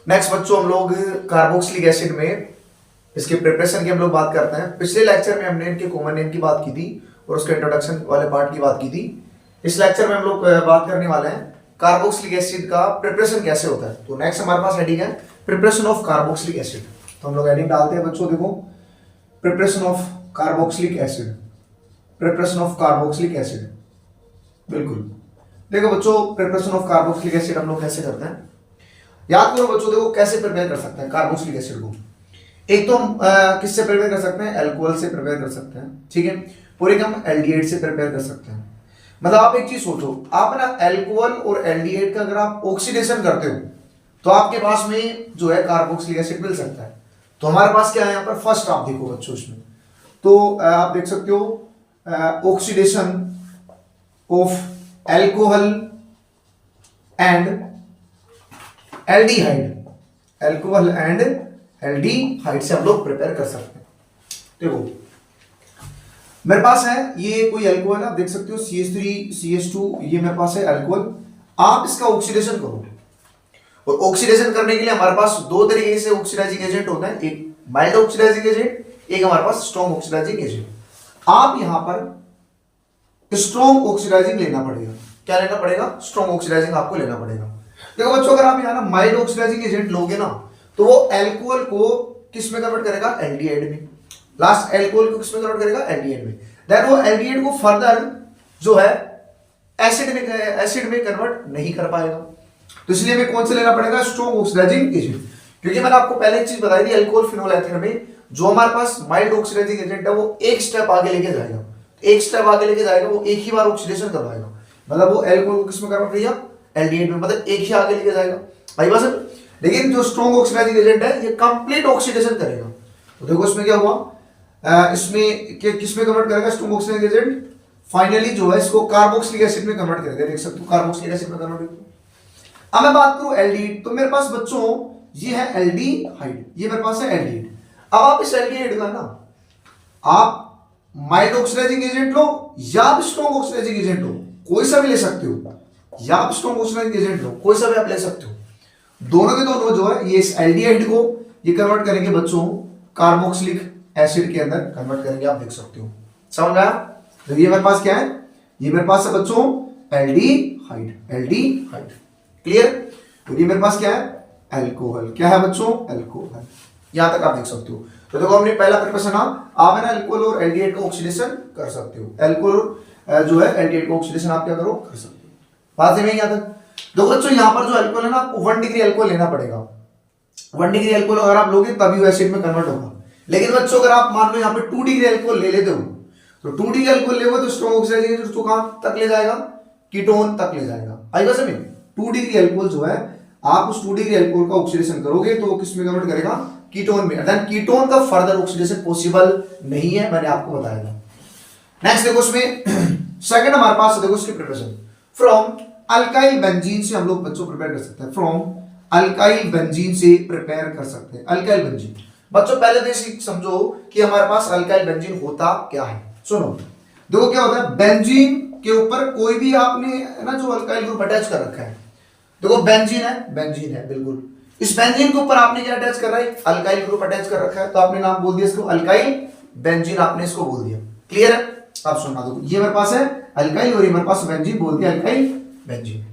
Next बच्चों हम लोग कार्बोक्सिलिक एसिड में इसके प्रिपरेशन की हम लोग बात करते हैं। पिछले लेक्चर में हमने इनके कॉमन नेम की बात की थी और उसके इंट्रोडक्शन वाले पार्ट की बात की थी। इस लेक्चर में हम लोग बात करने वाले हैं कार्बोक्सिलिक एसिड का प्रिपरेशन कैसे होता है। तो नेक्स्ट हमारे पास हेडिंग है प्रिपरेशन ऑफ कार्बोक्सिलिक एसिड। तो हम लोग हेडिंग डालते हैं बच्चों, देखो preparation of carboxylic acid, preparation of carboxylic acid. बिल्कुल देखो बच्चों, प्रिपरेशन ऑफ कार्बोक्सिलिक एसिड हम लोग कैसे करते हैं, याद करो बच्चों। देखो कैसे प्रिपेयर कर सकते हैं कार्बोक्सिलिक एसिड को। एक तो हम किससे प्रिपेयर कर सकते हैं, अल्कोहल से प्रिपेयर कर सकते हैं, ठीक है। और एक हम एल्डिहाइड से प्रिपेयर कर सकते हैं। मतलब आप एक चीज सोचो, आप ना अल्कोहल और एल्डिहाइड का अगर आप ऑक्सीडेशन करते हो तो आपके पास में जो है कार्बोक्सिलिक एसिड मिल सकता है। तो हमारे पास क्या है यहाँ पर, फर्स्ट आप देखो बच्चों इसमें, तो आप देख सकते हो oxidation of alcohol and aldehyde, alcohol and aldehyde से हम लोग प्रिपेयर कर सकते हैं। देखो मेरे पास है ये कोई अल्कोहल, आप देख सकते हो CH3 CH2, ये मेरे पास है अल्कोहल। आप इसका ऑक्सीडेशन करो, और ऑक्सीडेशन करने के लिए हमारे पास दो तरीके से ऑक्सीडाइजिंग एजेंट होता है, एक माइल्ड ऑक्सीडाइजिंग एजेंट, एक हमारे पास स्ट्रॉन्ग ऑक्सीडाइजिंग एजेंट। आप यहां पर स्ट्रॉन्ग ऑक्सीडाइजिंग लेना पड़ेगा। क्या लेना पड़ेगा, स्ट्रॉन्ग ऑक्सीडाइजिंग आपको लेना पड़ेगा। देखो बच्चों, अगर आप यहाँ ना माइल्ड ऑक्सीडाइजिंग एजेंट लोगे ना तो वो अल्कोहल को किस में कन्वर्ट करेगा, एल्डिहाइड में। लास्ट अल्कोहल को किस में कन्वर्ट करेगा, एल्डिहाइड में। देन वो एल्डिहाइड को फर्दर जो है एसिड में कन्वर्ट नहीं कर पाएगा। तो इसलिए हमें कौन से लेना पड़ेगा, स्ट्रॉन्ग ऑक्सीडाइजिंग एजेंट। क्योंकि मैंने आपको पहले एक चीज बताई थी, अल्कोहल फिनोल एथर में जो हमारे पास माइल्ड ऑक्सीडाइजिंग एजेंट है वो एक स्टेप आगे लेके जाएगा, एक स्टेप आगे लेके जाएगा, वो एक ही बार ऑक्सीडेशन करवाएगा। मतलब वो अल्कोहल को किसमें कन्वर्ट करेगा, एल्डिहाइड में, मतलब एक ही आगे लेके जाएगा भाई बस। लेकिन जो स्ट्रॉन्ग ऑक्सीडाइजिंग एजेंट है ये कंप्लीट ऑक्सीडेशन करेगा। तो देखो इसमें क्या हुआ, इसमें किसमें कन्वर्ट करेगा, स्ट्रॉन्ग ऑक्सीडाइजिंग एजेंट फाइनली जो है इसको कार्बोक्सिलिक एसिड में कन्वर्ट करेगा। देख सकते हो कार्बोक्सिलिक एसिड में कन्वर्ट करेगा। अब मैं बात करूं एल्डिहाइड, तो मेरे पास बच्चों ये है एल्डिहाइड, ये मेरे पास है एल्डिहाइड। अब आप इस एल्डिहाइड का ना आप माइल्ड ऑक्सीडाइजिंग एजेंट लो या आप स्ट्रॉन्ग ऑक्सीडाइजिंग एजेंट लो, कोई सा भी ले सकते हो, या आप स्ट्रॉन्ग ऑक्सीडाइजिंग एजेंट लो, कोई सा भी आप ले सकते हो। दोनों के दोनों जो है ये इस एल्डिहाइड को ये कन्वर्ट करेंगे बच्चों कार्बोक्सिलिक एसिड के अंदर कन्वर्ट करेंगे, आप देख सकते हो। समझ आया? तो ये मेरे पास क्या है, ये मेरे पास है बच्चों एल्डिहाइड, एल्डिहाइड। क्लियर? तो ये मेरे पास क्या है, अल्कोहल। क्या है बच्चों, अल्कोहल। यहां तक आप देख सकते हो। तो देखो हमने पहला प्रिपरेशन, आप है ना अल्कोहल और एल्डिहाइड का ऑक्सीडेशन कर सकते हो। अल्कोहल जो है एल्डिहाइड का ऑक्सीडेशन आप क्या करो, कर सकते हो। बात है यहां तक। देखो बच्चों यहाँ पर जो अल्कोहल है ना, आपको 1 डिग्री अल्कोहल लेना पड़ेगा। 1 डिग्री अल्कोहल अगर आप लोगे तभी वो एसिड में कन्वर्ट होगा। लेकिन बच्चों अगर आप मान लो यहाँ पे 2 डिग्री अल्कोहल ले लेते हो, तो 2 डिग्री अल्कोहल लेगा तो स्ट्रॉन्ग ऑक्सीडाइजिंग एजेंट कहां तक ले जाएगा, कीटोन तक ले जाएगा। आई बात समझ? 2 डिग्री अल्कोहल जो है आप उस 2 डिग्री अल्कोहल का ऑक्सीडेशन करोगे तो वो किसमें कन्वर्ट करेगा, कीटोन में। देन कीटोन का फर्दर ऑक्सीडेशन पॉसिबल नहीं है, मैंने आपको बताया था। नेक्स्ट देखो इसमें सेकंड हमारे पास देखो इसकी प्रिपरेशन फ्रॉम अल्काइल बेंजीन से हम लोग बच्चों प्रिपेयर कर सकते हैं। फ्रॉम अल्काइल बेंजीन से प्रिपेयर कर सकते हैं। अल्काइल बेंजीन बच्चों पहले तो समझो कि हमारे पास अल्काइल बेंजीन होता क्या है। सुनो देखो क्या होता है, बेंजीन के ऊपर कोई भी आपने ना जो अल्काइल ग्रुप अटैच कर रखा है। देखो बेंजीन है बिल्कुल। इस बेंजीन के ऊपर आपने क्या अटैच कर रहा है, अल्काइल ग्रुप अटैच कर रखा है, तो आपने नाम बोल दिया इसको अल्काइल बेंजीन, आपने इसको बोल दिया। क्लियर है? आप सुनना दो, ये मेरे पास है अल्काइल और ये मेरे पास बेंजीन, बोल दिया अल्काइल बेंजीन।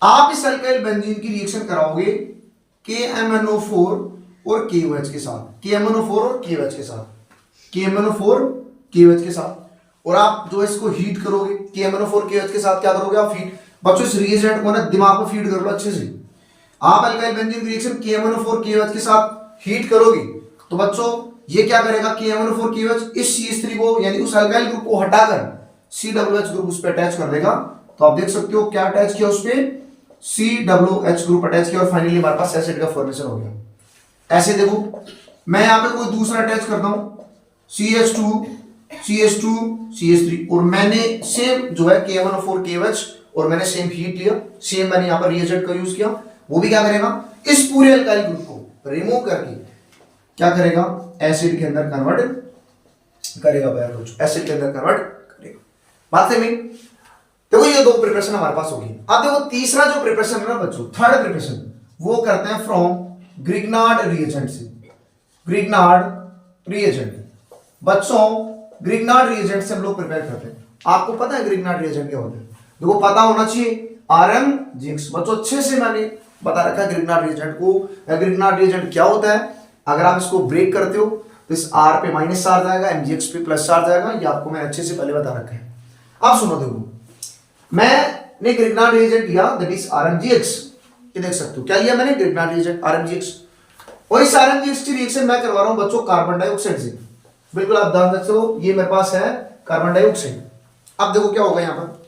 आप इस अल्काइल बेंजीन की रिएक्शन कराओगे KMnO4 और KOH के साथ, KMnO4 और KOH के साथ, KMnO4 KOH के साथ, और आप जो इसको हीट करोगे KMnO4 KOH के साथ, क्या करोगे आप हीट। बच्चों इस रिएजेंट को ना दिमाग में फीड कर लो अच्छे से। आप अल्काइल बेंजीन की रिएक्शन KMnO4 KOH के साथ हीट करोगे तो बच्चों ये क्या करेगा, KMnO4 KOH इस CH3 को यानी उस अल्काइल ग्रुप को हटाकर COH ग्रुप उस पर अटैच कर देगा। तो आप देख सकते हो क्या अटैच किया उस पे, COH ग्रुप अटैच किया, और फाइनली हमारे पास एसिड का फॉर्मेशन हो गया। ऐसे देखो मैं यहां पे कोई दूसरा अटैच करता हूं CH2 CH3, और मैंने सेम जो है KMnO4 KOH और मैंने सेम हीट लिया, सेम मैंने यहां पर रिएजेंट का यूज किया। वो भी क्या करेगा, इस पूरे अल्काइल ग्रुप को रिमूव करके क्या करेगा, एसिड के अंदर कन्वर्ट करेगा। एसिड के अंदर कन्वर्ट करेगा। बात है मेरी? देखो ये दो प्रिपरेशन हमारे पास होगी। अब देखो तीसरा जो प्रिपरेशन है ना बच्चों, थर्ड प्रिपरेशन, वो करते हैं फ्रॉम ग्रिग्नार्ड रिएजेंट से। ग्रिग्नार्ड रिएजेंट बच्चों, ग्रिग्नार्ड रिएजेंट से हम लोग प्रिपेयर करते हैं। आपको पता है ग्रिग्नार्ड रिएजेंट क्या होता है? देखो पता होना चाहिए RmGx। बच्चों अच्छे से मैंने बता रखा है ग्रिग्नार्ड रिएजेंट को। ग्रिग्नार्ड रिएजेंट क्या होता है? अगर आप इसको ब्रेक करते हो तो इस R पे माइनस चार्ज आएगा, MgX पे प्लस चार्ज आएगा। ये आपको मैंने अच्छे से पहले बता रखा है। अब सुनो, देखो मैंने ग्रिग्नार्ड रिएजेंट लिया, दैट इज RmGx। ये देख सकते हो क्या लिया मैंने? Grignard reagent RmGx। और इस RmGx की रिएक्शन मैं करवा रहा हूं बच्चों कार्बन डाइऑक्साइड से। बिल्कुल आप ध्यान रखो, ये मेरे पास है कार्बन डाइऑक्साइड। अब देखो क्या होगा यहाँ पर।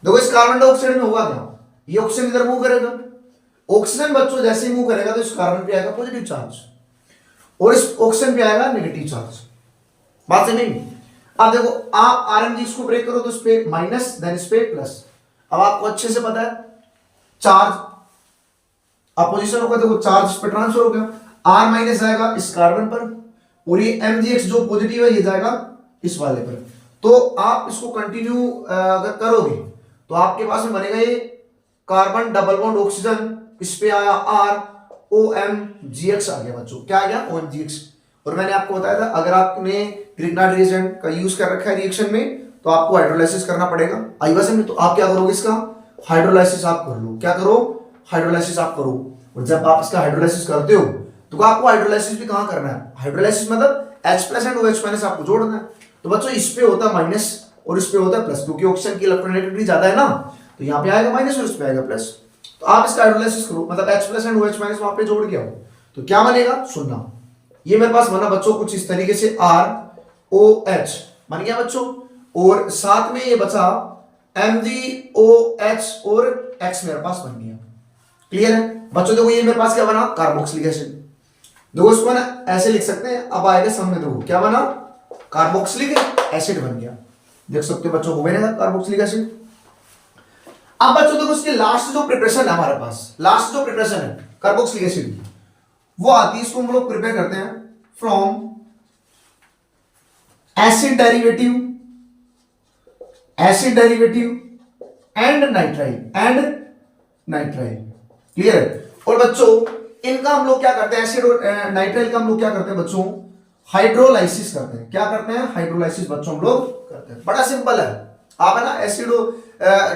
देखो इस कार्बन डाइऑक्साइड में होगा क्या? ये ऑक्सीजन इधर मूव करेगा। ऑक्सीजन बच्चों जैसे ही मूव करेगा तो इस कार्बन पे आएगा पॉजिटिव चार्ज और इस ऑक्सीजन पे आएगा नेगेटिव चार्ज। बात समझ में? अब देखो आप RmGx को ब्रेक करो तो इस पे माइनस, देन इस पे प्लस। अब आपको अच्छे से पता है चार्ज अपोजिशन होगा। देखो चार्ज इस पे ट्रांसफर हो गया, R माइनस आएगा इस कार्बन पर और ये MgX जो पॉजिटिव है ये जाएगा इस वाले पर। तो आप इसको कंटिन्यू अगर करोगे तो आपके पास में बनेगा ये कार्बन डबल बॉन्ड ऑक्सीजन, इस पे आया R, OMGX आ गया बच्चों। क्या आ गया? OMGX। और मैंने आपको बताया था अगर आपने ग्रिग्नार्ड रिएजेंट का यूज कर रखा है रिएक्शन में तो आपको हाइड्रोलाइसिस करना पड़ेगा। आई बात समझ? तो आप क्या करोगे? इसका हाइड्रोलाइसिस आप कर लो। क्या करो? हाइड्रोलाइसिस आप करो। और जब आप इसका हाइड्रोलाइसिस करते हो तो आपको हाइड्रोलाइसिस भी कहां करना है? हाइड्रोलाइसिस मतलब H plus and OH minus आपको जोड़ना है। तो बच्चों इस पे होता है माइनस और इस पे होता है प्लस, क्योंकि ऑक्सीजन की इलेक्ट्रोनेगेटिविटी ज्यादा है ना, तो यहाँ पे आएगा माइनस और इस पे आएगा प्लस। तो आप इसका हाइड्रोलाइसिस करो, मतलब H plus and OH minus वहां पे जोड़ के आओ तो क्या बनेगा? सुनना, ये मेरे पास बना बच्चों कुछ इस तरीके से ROH बन गया बच्चों, और साथ में ये बचा MgOH और X मेरे पास बन गया। क्लियर है बच्चों? देखो ये मेरे पास क्या बना? Carboxylic acid. देखो इसको ना ऐसे लिख सकते हैं, अब आएगा सामने। देखो क्या बना? कार्बोक्सिलिक एसिड बन गया। देख सकते हो बच्चों, हो गया ना कार्बोक्सिलिक एसिड। अब बच्चों देखो इसकी लास्ट जो प्रिपरेशन है हमारे पास, लास्ट जो प्रिपरेशन है कार्बोक्सिलिक एसिड की, वो आती है, इसको हम लोग प्रिपेयर करते हैं from acid derivative and nitrile. Clear है? और बच्चों इनका हम लोग क्या करते हैं? एसिड और नाइट्राइल का हम लोग क्या करते हैं बच्चों? हाइड्रोलाइसिस करते हैं। क्या करते हैं? हाइड्रोलाइसिस बच्चों हम लोग करते हैं। बड़ा सिंपल है, आप है ना एसिड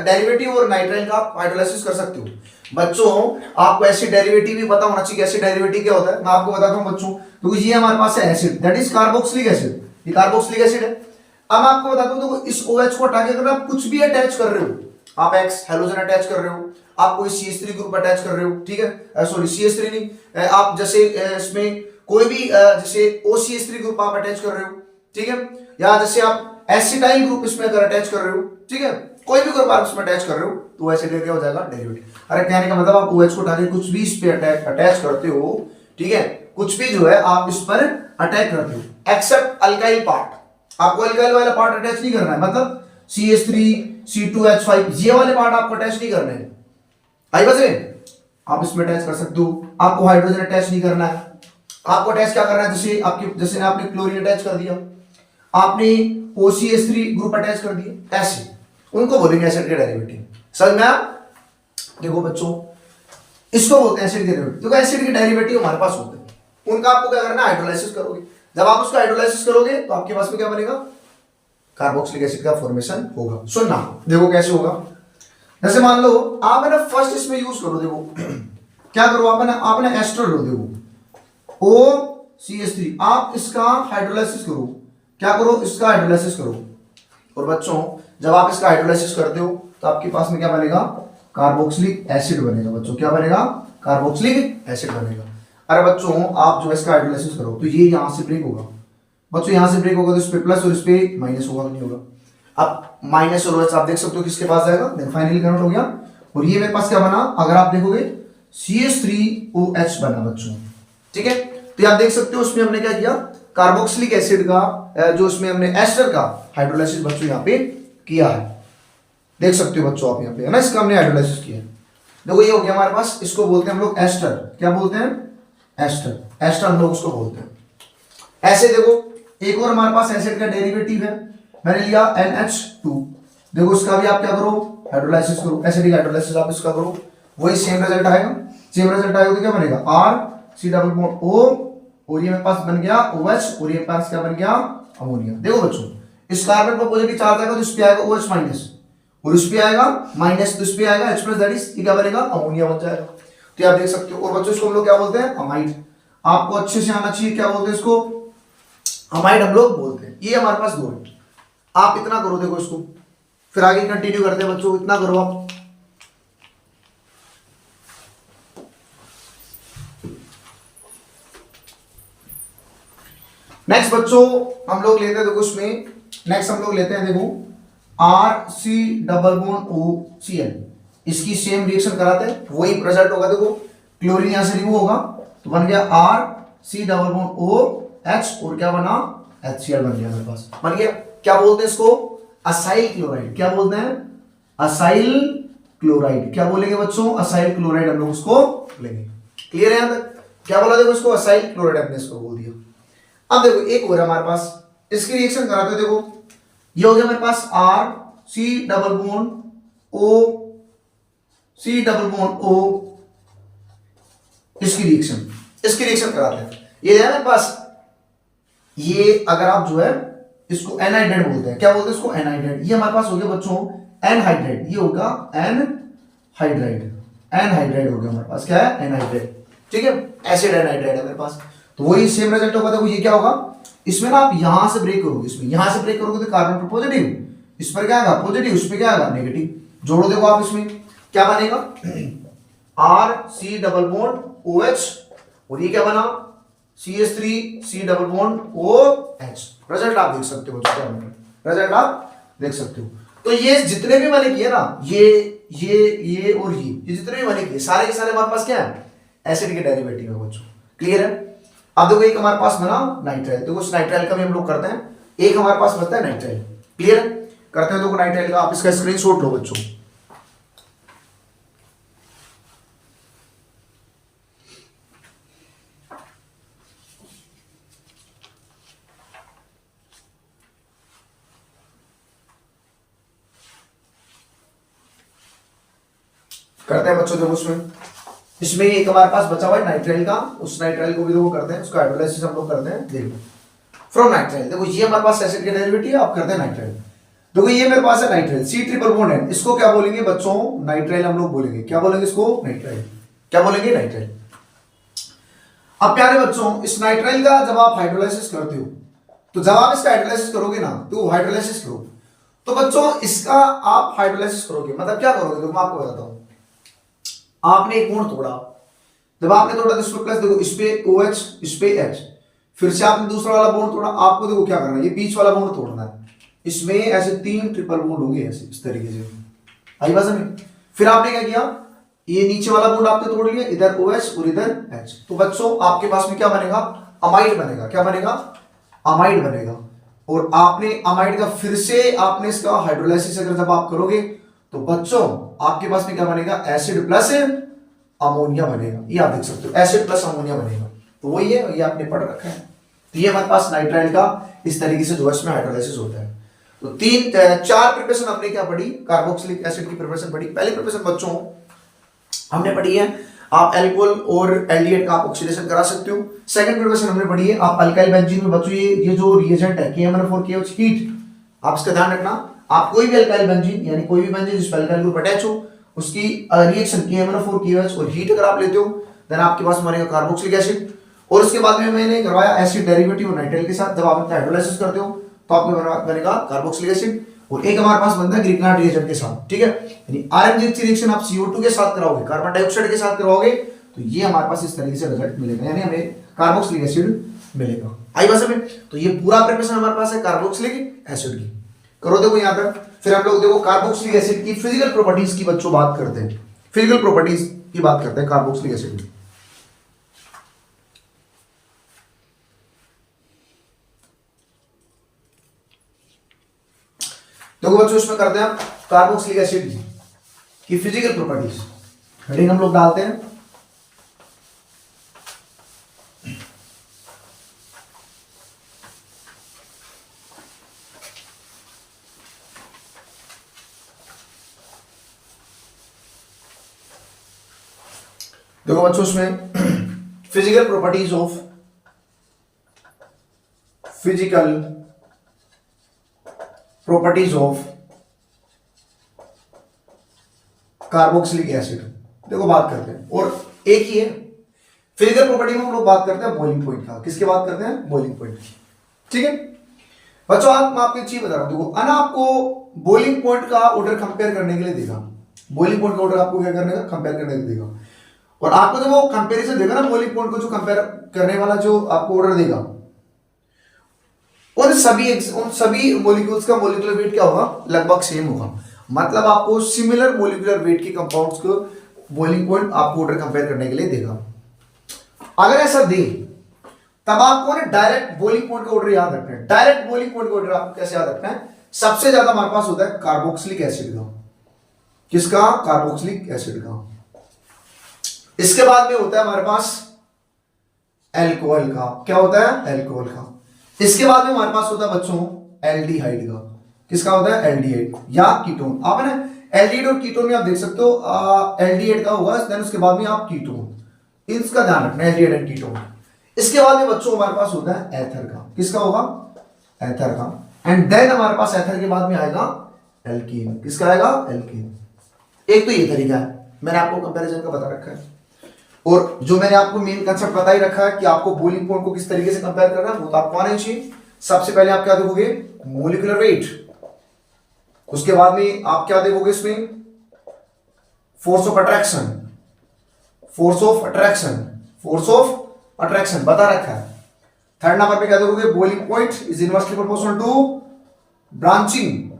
डेरिवेटिव और नाइट्राइल का हाइड्रोलाइसिस कर सकते हो। बच्चों आपको एसिड डेरिवेटिव भी पता होना चाहिए। एसिड डेरिवेटिव क्या होता है मैं आपको बताता हूं बच्चों। तो ये हमारे पास है acid, that is carboxylic acid. ये कार्बोक्सिलिक एसिड है। अब मैं आपको बताता हूं, देखो इस OH को हटा के अगर आप कुछ भी अटैच कर रहे हो, आप X हेलोजन अटैच कर रहे हो, आप कोई CH3 ग्रुप अटैच कर रहे हो, ठीक है, सॉरी CH3 नहीं, आप जैसे इसमें कोई भी जैसे OCH3 ग्रुप आप अटैच कर रहे हो, ठीक है, या जैसे आप एसिटाइल ग्रुप इसमें अगर अटैच कर रहे हो, ठीक है, कोई भी ग्रुप आप इसमें अटैच कर रहे हो तो एसिड क्या हो जाएगा? डेरिवेटिव। अरे कहने का मतलब आप OH को उठा के कुछ भी इस पे अटैच करते हो, ठीक है, कुछ भी जो है आप इस पर अटैच करते हो, एक्सेप्ट अल्काइल पार्ट। आपको अल्काइल वाला पार्ट अटैच नहीं करना है, मतलब CH3 C2H5 ये वाले पार्ट आपको अटैच नहीं करने हैं। आई बस आप इसमें अटैच कर सकते हो। आपको हाइड्रोजन अटैच नहीं करना है। आपको अटैच क्या करना है? जैसे आपने क्लोरीन अटैच कर दिया, आपने OCH3 ग्रुप अटैच कर दिया, ऐसे उनको बोलेंगे एसिड के डेरिवेटिव। समझ में आया? देखो बच्चों इसको बोलते हैं एसिड के डेरिवेटिव। देखो एसिड के डेरिवेटिव हमारे पास होते हैं, उनका आपको क्या करना है? हाइड्रोलाइसिस करोगे। जब आप उसका हाइड्रोलाइसिस करोगे तो आपके पास में क्या बनेगा? कार्बोक्सिलिक एसिड का फॉर्मेशन होगा। सुनना, देखो कैसे होगा। जैसे मान लो आप है ना फर्स्ट इसमें यूज करो, देखो क्या करो, आप ना एस्टर लो, देखो OCH3, आप इसका हाइड्रोलाइसिस करो। क्या करो? इसका हाइड्रोलाइसिस करो। और बच्चों जब आप इसका हाइड्रोलाइसिस करते हो तो आपके पास में क्या बनेगा? कार्बोक्सिलिक एसिड बनेगा। बच्चों क्या बनेगा? कार्बोक्सिलिक एसिड बनेगा। अरे बच्चों आप जो इसका हाइड्रोलाइसिस करो तो ये यहां से ब्रेक होगा। बच्चों यहां से ब्रेक होगा तो इस पे प्लस और इस पे माइनस होगा, नहीं होगा। अब माइनस और आप देख सकते हो किसके पास जाएगा? देन फाइनली कन्वर्ट हो गया। और ये मेरे पास क्या बना? अगर आप देखोगे CH3OH बना बच्चों, ठीक है। तो आप देख सकते हो उसमें हमने क्या किया? कार्बोक्सिलिक एसिड का जो उसमें हमने एस्टर का हाइड्रोलाइसिस बच्चों यहाँ पे किया है। देख सकते हो बच्चों आप यहाँ पे, है ना, इसका हमने हाइड्रोलाइसिस किया है। देखो ये हो गया हमारे पास, इसको बोलते हैं हम लोग एस्टर। क्या बोलते हैं? एस्टर। एस्टर हम लोग उसको बोलते हैं। ऐसे देखो एक और हमारे पास एसिड का डेरिवेटिव है, मैंने लिया NH2। देखो इसका भी आप क्या करो? हाइड्रोलाइसिस करो, एसिडिक हाइड्रोलाइसिस आप इसका करो, वही सेम रिजल्ट आएगा। सेम रिजल्ट आएगा तो क्या बनेगा? सी डबल बॉन्ड O, और ये मेरे पास बन गया OH, और ये मेरे पास क्या बन गया अमोनिया। देखो बच्चों, इस कार्बन पर पॉजिटिव चार्ज आएगा तो इस पे आएगा OH माइनस, और इस पे आएगा माइनस, तो इस पे आएगा H प्लस, दैट इज ये क्या बनेगा अमोनिया बन जाएगा। तो आप देख सकते हो। और बच्चों इसको हम लोग क्या बोलते हैं अमाइड। आपको अच्छे से आना चाहिए, क्या बोलते हैं इसको अमाइड हम लोग बोलते हैं। ये हमारे पास दो है। आप इतना करो, देखो इसको, फिर आगे कंटिन्यू करते हैं बच्चों, इतना करो आप। नेक्स्ट बच्चों हम लोग लेते हैं, देखो इसमें नेक्स्ट हम लोग लेते हैं, देखो RC डबल बॉन्ड OCl, इसकी सेम रिएक्शन कराते हैं, वही रिजल्ट होगा। देखो क्लोरीन यहां से रिमूव होगा तो बन गया RC डबल बॉन्ड OH, और क्या बना HCl बन गया मेरे पास, बन गया। क्या बोलते हैं इसको असाइल क्लोराइड। क्या बोलते हैं असाइल क्लोराइड। क्या बोलेंगे बच्चों असाइल क्लोराइड, हम लोग उसको लेंगे। क्लियर है यहां तक? क्या बोला, देखो इसको असाइल क्लोराइड हमने इसको बोल दिया। अब देखो एक हो रहा है हमारे पास, इसकी रिएक्शन कराते हैं। देखो ये हो गया मेरे पास RC double bond OC double bond O, इसकी रिएक्शन कराते हैं। ये है मेरे पास, ये अगर आप जो है इसको एनहाइड्रेट बोलते हैं। क्या बोलते हैं इसको एनहाइड्रेट। ये हमारे पास हो गया बच्चों एनहाइड्रेट, ये होगा एनहाइड्रेट हो गया हमारे पास, क्या है एनहाइड्रेट, ठीक है, एसिड एनहाइड्रेट है मेरे पास। तो वही सेम रिजल्ट होगा। देखो ये क्या होगा, इसमें ना आप यहां से ब्रेक करोगे, इसमें यहां से ब्रेक करोगे तो कार्बन पर पॉजिटिव, इस पर क्या आएगा पॉजिटिव, उस पर क्या आएगा नेगेटिव। जोड़ो देखो आप, इसमें क्या बनेगा RC डबल बॉन्ड OH, और ये क्या बना CH3C double bond OH। Result आप देख सकते हो, रिजल्ट आप देख सकते हो। तो ये जितने भी मैंने किए ना, ये और ये जितने भी मैंने किए सारे के सारे हमारे पास क्या है एसिड के डेरिवेटिव है बच्चों। क्लियर है? अब देखो एक हमारे पास बना नाइट्राइल, देखो उस नाइट्राइल का भी हम लोग करते हैं। एक हमारे पास बचता है नाइट्राइल। क्लियर है? करते हैं देखो नाइट्राइल का, आप इसका स्क्रीनशॉट लो बच्चों। करते हैं बच्चों, देखो इसमें एक हमारे पास बचा हुआ है नाइट्राइल का, उस नाइट्राइल को भी देखो करते हैं, उसका हाइड्रोलाइसिस हम लोग करते हैं। देखो फ्रॉम नाइट्राइल, देखो ये हमारे पास एसिड के डेरिवेटिव है, आप करते हैं नाइट्राइल। देखो ये मेरे पास है नाइट्राइल, C ट्रिपल बॉन्ड है, इसको क्या बोलेंगे बच्चों नाइट्राइल हम लोग बोलेंगे। क्या बोलेंगे इसको नाइट्राइल, क्या बोलेंगे नाइट्राइल। अब प्यारे बच्चों इस नाइट्राइल का जब आप हाइड्रोलाइसिस करते हो, तो जब आप इसका हाइड्रोलाइसिस करोगे ना, तो हाइड्रोलाइसिस करो तो बच्चों इसका आप हाइड्रोलाइसिस करोगे मतलब क्या करोगे, देखो मैं आपको बताता हूं। आपने एक बॉन्ड तोड़ा, जब आपने तोड़ा तो इस पे प्लस, देखो इस पे OH इस पे H, फिर से आपने दूसरा वाला बॉन्ड तोड़ा, आपको देखो क्या करना है, ये बीच वाला बॉन्ड तोड़ना है। इसमें ऐसे 3 ट्रिपल बॉन्ड होंगे ऐसे इस तरीके से, आई बात समझ। फिर आपने क्या किया, ये नीचे वाला बॉन्ड आपने तोड़ लिया, इधर OH और इधर H, तो बच्चों आपके पास में क्या बनेगा अमाइड बनेगा। क्या बनेगा अमाइड बनेगा। और आपने अमाइड का फिर से आपने इसका हाइड्रोलाइसिस अगर जब आप करोगे तो बच्चों आपके पास में क्या बनेगा एसिड प्लस अमोनिया बनेगा। ये आप देख सकते हो एसिड प्लस अमोनिया बनेगा। तो वही है, ये आपने पढ़ रखा है। तो ये हमारे पास नाइट्राइल का इस तरीके से जो इसमें हाइड्रोलाइसिस होता है। तो 4 प्रिपरेशन हमने क्या पढ़ी, कार्बोक्सिलिक एसिड की प्रिपरेशन पढ़ी। पहली प्रिपरेशन बच्चों हमने पढ़ी है आप एल्कोहल और एल्डिहाइड का आप ऑक्सीडेशन करा सकते हो। सेकंड प्रिपरेशन हमने पढ़ी है आप अल्काइल बेंजीन में बच्चों ये जो रिएजेंट है KMnO4KOH हीट, आप इसका ध्यान रखना। आप कोई भी अल्काइल बेंजीन यानी कोई भी बेंजीन जिस पर अल्काइल ग्रुप अटैच हो उसकी रिएक्शन KMnO4KOH और हीट अगर आप लेते हो देन आपके पास बनेगा कार्बोक्सिलिक एसिड। और उसके बाद में मैंने करवाया एसिड डेरिवेटिव नाइट्राइल के साथ, जब आप हाइड्रोलाइसिस करते हो तो आपको बनेगा कार्बोक्सिलिक एसिड। और एक हमारे पास बनता है ग्रिग्नार्ड रिएजेंट के साथ, ठीक है, यानी RMGH रिएक्शन आप CO2 के साथ कराओगे, कार्बन डाइऑक्साइड के साथ कराओगे तो ये हमारे पास इस तरीके से रिजल्ट मिलेगा, यानी हमें कार्बोक्सिलिक एसिड मिलेगा। आई बात समझ। तो ये पूरा प्रिपरेशन हमारे पास है कार्बोक्सिलिक एसिड की। करो देखो यहां तक। फिर हम लोग देखो कार्बोक्सिलिक एसिड की फिजिकल प्रॉपर्टीज की बच्चों बात करते हैं, फिजिकल प्रॉपर्टीज की बात करते हैं कार्बोक्सिलिक एसिड की। देखो बच्चों इसमें करते हैं कार्बोक्सिलिक एसिड की फिजिकल प्रॉपर्टीज। हेडिंग हम लोग डालते हैं देखो बच्चों इसमें physical properties of carboxylic acid. देखो बात करते हैं, और एक ही है फिजिकल प्रॉपर्टी में हम लोग बात करते हैं बॉइलिंग पॉइंट का। किसके बात करते हैं? बॉइलिंग पॉइंट की। ठीक है बच्चों, मैं आपको एक चीज बता रहा हूं, देखो अना आपको बॉइलिंग पॉइंट का ऑर्डर कंपेयर करने के लिए देगा। बॉइलिंग पॉइंट का ऑर्डर आपको क्या करने का? कंपेयर करने के लिए देगा। और आपको जब वो कंपैरिजन देगा ना बॉइलिंग पॉइंट को, जो कंपेयर करने वाला जो आपको ऑर्डर देगा, उन सभी मॉलिक्यूल्स का मॉलिक्यूलर वेट क्या होगा? लगभग सेम होगा। मतलब आपको सिमिलर मॉलिक्यूलर वेट के कंपाउंड्स को बॉइलिंग पॉइंट आपको ऑर्डर कंपेयर करने के लिए देगा। अगर ऐसा दे तब आपको ना डायरेक्ट बॉइलिंग पॉइंट का ऑर्डर याद रखना है। डायरेक्ट बॉइलिंग पॉइंट का ऑर्डर आपको कैसे याद रखना है? सबसे ज्यादा हमारे पास होता है कार्बोक्सिलिक एसिड का। किसका? कार्बोक्सिलिक एसिड का। इसके बाद में होता है हमारे पास एल्कोहल का। क्या होता है? एल्कोहल का। इसके बाद में हमारे पास होता है बच्चों एल्डिहाइड का। किसका होता है? एल्डिहाइड या कीटोन। आप है ना एल्डिहाइड और कीटोन में आप देख सकते हो, एल्डिहाइड का होगा, देन उसके बाद में आप कीटोन, इसका ध्यान रखना, एल्डिहाइड एंड कीटोन। इसके बाद में बच्चों हमारे पास होता है एथर का। किसका होगा? एथर का। एंड देन हमारे पास एथर के बाद में आएगा एल्कीन। किसका आएगा? एल्कीन। एक तो ये तरीका है, मैंने आपको कंपैरिजन का बता रखा है, और जो मैंने आपको मेन कंसेप्ट बता ही रखा है कि आपको बॉइलिंग पॉइंट को किस तरीके से कंपेयर करना है, वो तो आपको आना चाहिए। सबसे पहले आप क्या देखोगे? Molecular weight. उसके बाद में आप क्या देखोगे? इसमें force of attraction. Force of attraction, force of attraction बता रखा है। थर्ड नंबर पे क्या देखोगे? Boiling point is inversely proportional to branching,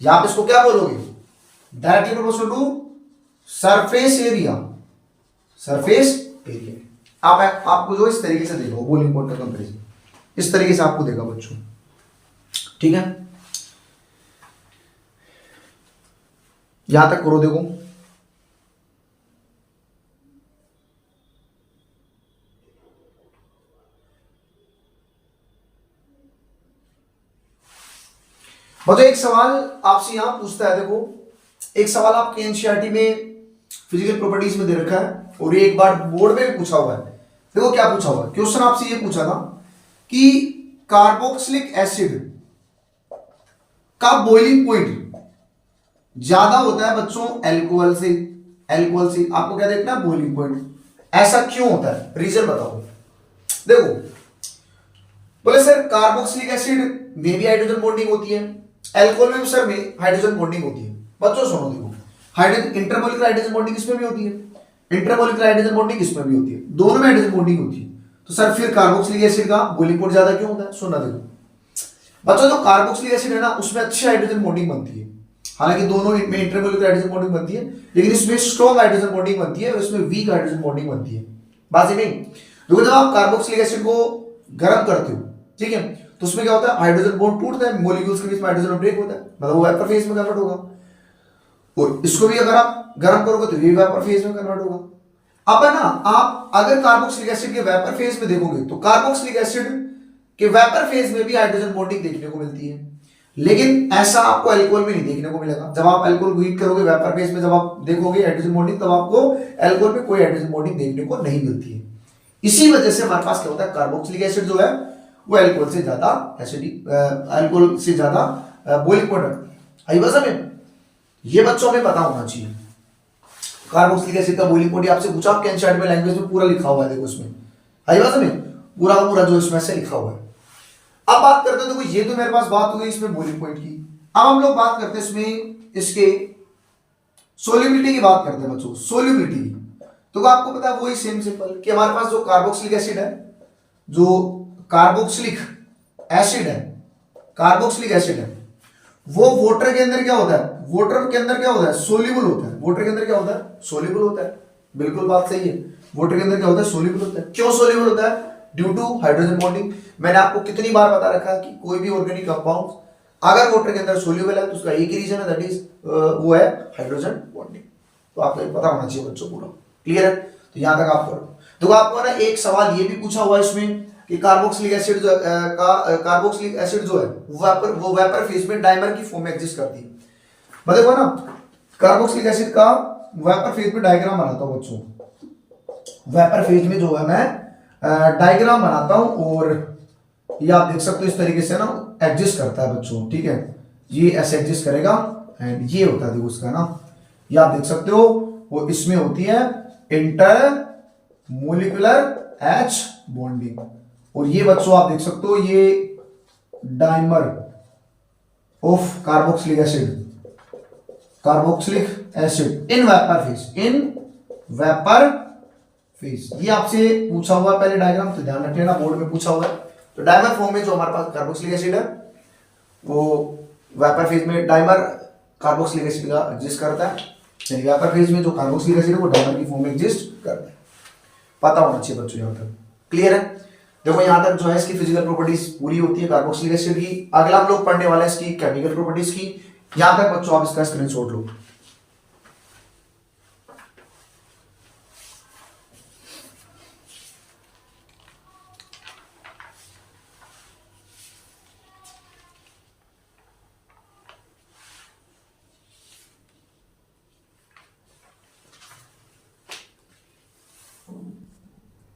या आप इसको क्या बोलोगे? Directly proportional to surface area. Surface area आपको जो इस तरीके से देगा बॉइलिंग पॉइंट का कंपैरिजन, इस तरीके से आपको देगा बच्चों। ठीक है, यहां तक करो। देखो मतलब एक सवाल आपसे यहां पूछता है, देखो एक सवाल आपके एनसीईआरटी में फिजिकल प्रॉपर्टीज में दे रखा है, और ये एक बार बोर्ड में भी पूछा हुआ है। देखो क्या पूछा हुआ है, क्वेश्चन आपसे ये पूछा था कि कार्बोक्सिलिक एसिड का बॉइलिंग पॉइंट ज्यादा होता है बच्चों अल्कोहल से। अल्कोहल से आपको क्या देखना है? Boiling point. ऐसा क्यों होता है? रीजन बताओ। देखो बोले सर कार्बोक्सिलिक एसिड में भी हाइड्रोजन बॉन्डिंग होती है, अल्कोहल में भी सर में हाइड्रोजन बॉन्डिंग होती है। बच्चों सुनो, देखो हाइड्रोजन इंटरमोलिकुलर हाइड्रोजन बॉन्डिंग इसमें भी होती है, इंटरमोलिकुलर हाइड्रोजन बॉन्डिंग इसमें भी होती है, दोनों में हाइड्रोजन बॉन्डिंग होती है। तो सर फिर कार्बोक्सिलिक एसिड का बॉइलिंग पॉइंट ज्यादा क्यों होता है? सुनना देखो बच्चों, जो कार्बोक्सिलिक एसिड है ना उसमें अच्छी हाइड्रोजन बॉन्डिंग बनती है। हालांकि दोनों में इंटरमोलिकुलर हाइड्रोजन बॉन्डिंग बनती है, लेकिन इसमें स्ट्रॉन्ग हाइड्रोजन बॉन्डिंग बनती है और इसमें वीक हाइड्रोजन बॉन्डिंग बनती है। बात नहीं। देखो जब आप कार्बोक्सिलिक एसिड को गर्म करते हो, ठीक है, तो उसमें क्या होता है? हाइड्रोजन बॉन्ड टूटता है, मॉलिक्यूल्स के बीच में हाइड्रोजन ब्रेक होता है, मतलब वो वेपर फेज में कन्वर्ट होगा। और इसको भी अगर आप गर्म करोगे तो ये वेपर फेज में कन्वर्ट होगा। अब है ना, आप अगर कार्बोक्सिलिक एसिड के वेपर फेज में देखोगे तो कार्बोक्सिलिक एसिड के वेपर फेज में भी हाइड्रोजन बॉन्डिंग देखने को मिलती है, लेकिन ऐसा आपको अल्कोहल में नहीं देखने को मिलेगा। जब आप अल्कोहल को हीट करोगे वेपर फेज में, जब आप देखोगे हाइड्रोजन बॉन्डिंग, तब आपको अल्कोहल में कोई हाइड्रोजन बॉन्डिंग देखने को नहीं मिलती है। इसी वजह से हमारे पास क्या होता है? कार्बोक्सिलिक एसिड जो है वो अल्कोहल से ज्यादा एसिडिक, अल्कोहल से ज्यादा बॉइलिंग पॉइंट। आई बात समझ? ये बच्चों में पता होना चाहिए। कार्बोक्सिलिक एसिड का बॉइलिंग पॉइंट आपसे पूछा, आपके एनसीईआरटी में लैंग्वेज में पूरा लिखा हुआ है। देखो इसमें आई बात समझ, पूरा पूरा जो इसमें से लिखा हुआ है। अब बात करते हैं, देखो ये तो मेरे पास बात हो गई इसमें बॉइलिंग पॉइंट की। अब हम लोग बात करते हैं इसमें इसके सोल्युबिलिटी की बात करते हैं बच्चों। सोल्युबिलिटी तो आपको पता है वही सेम सिंपल कि हमारे पास जो कार्बोक्सिलिक एसिड है, जो कार्बोक्सिलिक एसिड है, कार्बोक्सिलिक एसिड है, वो वाटर के अंदर क्या होता है? वाटर के अंदर क्या होता है? सोल्यूबल होता है। वाटर के अंदर क्या होता है? सोल्यूबल होता है। बिल्कुल बात सही है। वाटर के अंदर क्या होता है? सोल्यूबल होता है। क्यों सोल्यूबल होता है? Due to hydrogen bonding. मैंने आपको कितनी बार बता रखा है कि कोई भी ऑर्गेनिक कंपाउंड अगर वाटर के अंदर सोल्यूबल है तो उसका एक ही रीजन है, दैट इज वो है हाइड्रोजन बॉन्डिंग। तो आपको ये पता होना चाहिए बच्चों, पूरा क्लियर है? तो यहां तक आप करो। तो आपको ना एक सवाल ये भी पूछा हुआ है इसमें कि कार्बोक्सिलिक एसिड जो कार्बोक्सिलिक एसिड जो है वो वेपर फेज में डाइमर की फॉर्म में एग्जिस्ट करती है। मतलब वो ना कार्बोक्सिलिक एसिड का वेपर फेज में डायग्राम बनाता हूं बच्चों। वेपर फेज में जो है मैं डायग्राम बनाता हूं और ये आप देख सकते हो इस तरीके से ना एग्जिस्ट करता है बच्चों, ठीक है, ये ऐसे एग्जिस्ट करेगा एंड ये होता है देखो उसका ना, ये आप देख सकते हो वो इसमें होती है इंटर मोलिकुलर एच बॉन्डिंग, और ये बच्चों आप देख सकते हो ये dimer of carboxylic acid in vapour phase, in vapour phase. ये आपसे पूछा हुआ है पहले डायग्राम, तो ध्यान रख लेना, बोर्ड में पूछा हुआ है। तो डाइमर फॉर्म में जो हमारे पास कार्बोक्सिलिक एसिड है वो वेपर फेज में डाइमर कार्बोक्सिलिक एसिड का एग्जिस्ट करता है, यानी वेपर फेज में जो कार्बोक्सिलिक एसिड है वो डाइमर की फॉर्म में एग्जिस्ट करता है। पता होना चाहिए बच्चों, यहां तक क्लियर है। देखो यहां तक जो है इसकी फिजिकल प्रॉपर्टीज पूरी होती है कार्बोक्सिलिक एसिड की। अगला हम लोग पढ़ने वाले हैं इसकी केमिकल प्रॉपर्टीज की। यहां तक बच्चों आप इसका स्क्रीनशॉट लो।